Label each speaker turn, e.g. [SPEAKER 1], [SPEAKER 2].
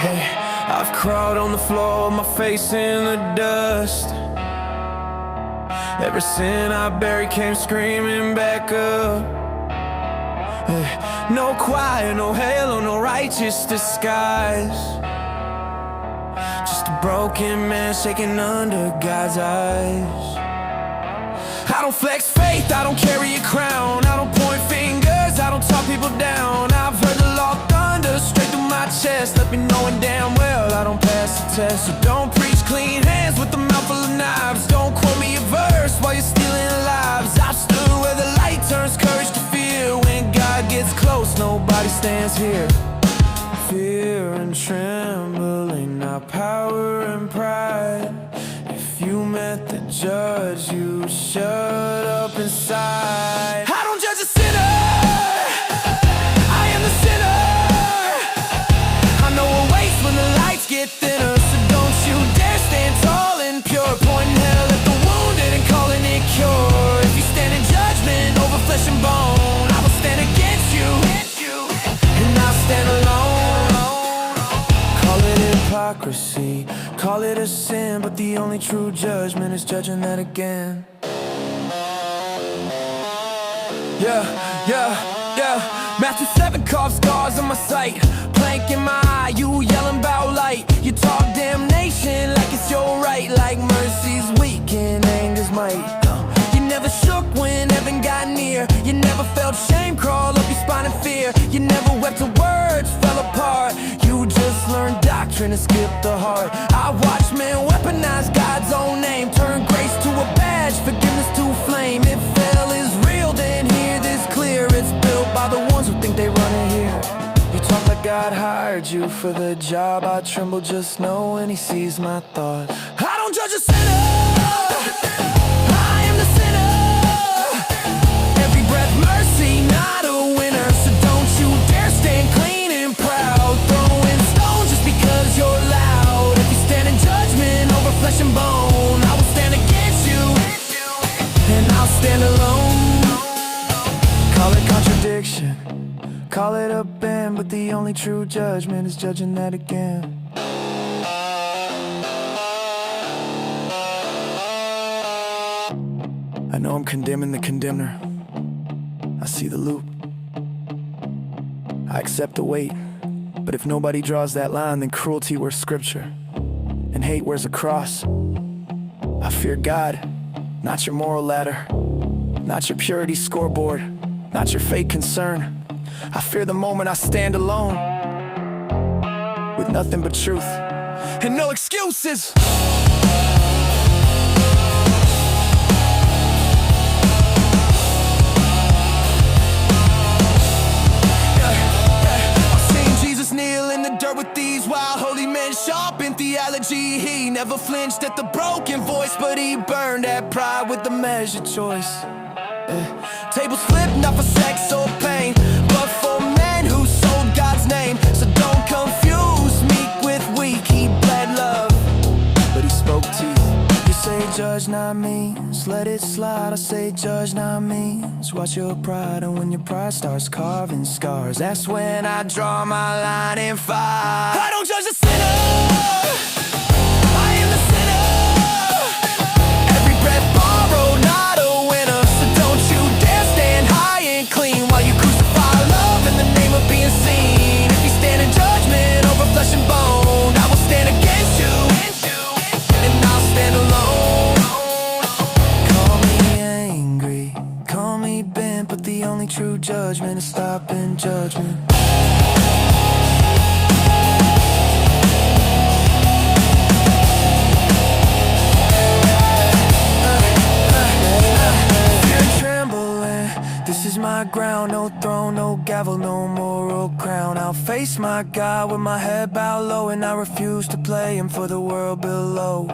[SPEAKER 1] Hey, I've crawled on the floor, my face in the dust. Every sin I buried came screaming back up. Hey, no choir, no halo, no righteous disguise. Just a broken man shaking under God's eyes. I don't flex faith, I don't carry a crown, I don't point fingers, I don't talk people down. I've heard the law thunder straight through my chest, let me knowing damn well I don't pass the test. So don't preach clean hands with a mouth full of knives. Don't quote me a verse while you're stealing lives. I've stood where the light turns courage to fear. When God gets close, nobody stands here. Fear and trembling, not power and pride. If you met the judge, you shut up inside. I don't judge a sinner, I am the sinner. I know what waits when the lights get thinner. So don't you dare stand tall and pure, pointing hell at the wounded and calling it cure. If you stand in judgment over flesh and bone, I will stand against you, and I'll stand alone. Call it hypocrisy, call it a sin, but the only true judgment is judging that again. Yeah. Matthew 7 carved scars on my sight, plank in my eye, you yelling about light. You talk damnation like it's your right, like mercy's weak and anger's might. You never shook when heaven got near. You never felt shame crawl up your spine in fear. You never wept till words fell apart. You just learned doctrine and skipped the heart. I watched men weaponize God's own name, turn grace to a badge, forgiveness to a flame. If hell is real, then hear this clear. It's built by the ones who think they run it here. You talk like God hired you for the job. I tremble just knowing He sees my thoughts. I don't judge a sinner, I am the sinner. Every breath mercy, not a winner. So don't you dare stand clean and proud, throwing stones just because you're loud. If you stand in judgment over flesh and bone, I will stand against you, and I'll stand alone. Call it contradiction, call it a bend, but the only true judgment is judging that again. I know I'm condemning the condemner, I see the loop, I accept the weight. But if nobody draws that line, then cruelty wears scripture, and hate wears a cross. I fear God, not your moral ladder, not your purity scoreboard, not your fake concern. I fear the moment I stand alone, with nothing but truth, and no excuses. Kneel in the dirt with these wild holy men, sharp in theology. He never flinched at the broken voice, but he burned that pride with the measured choice. Tables flipped, not for sex or pain, but for men who sold God's name. So don't confuse meek with weak. He bled love, but he spoke teeth. You say judge not me, just let it slide. I say judge not me, just watch your pride. And when your pride starts carving scars, that's when I draw my line and fight. I don't judge the sinner, I am the sinner. Every breath borrowed, not a winner. So don't you dare stand high and clean while you crucify love in the name of being seen. If you stand in judgment over flesh and bone, I will stand against you, and I'll stand alone. Call me angry, call me bent, but the only true judgment is stopping judgment. This is my ground, no throne, no gavel, no moral crown. I'll face my God with my head bowed low, and I refuse to play him for the world below.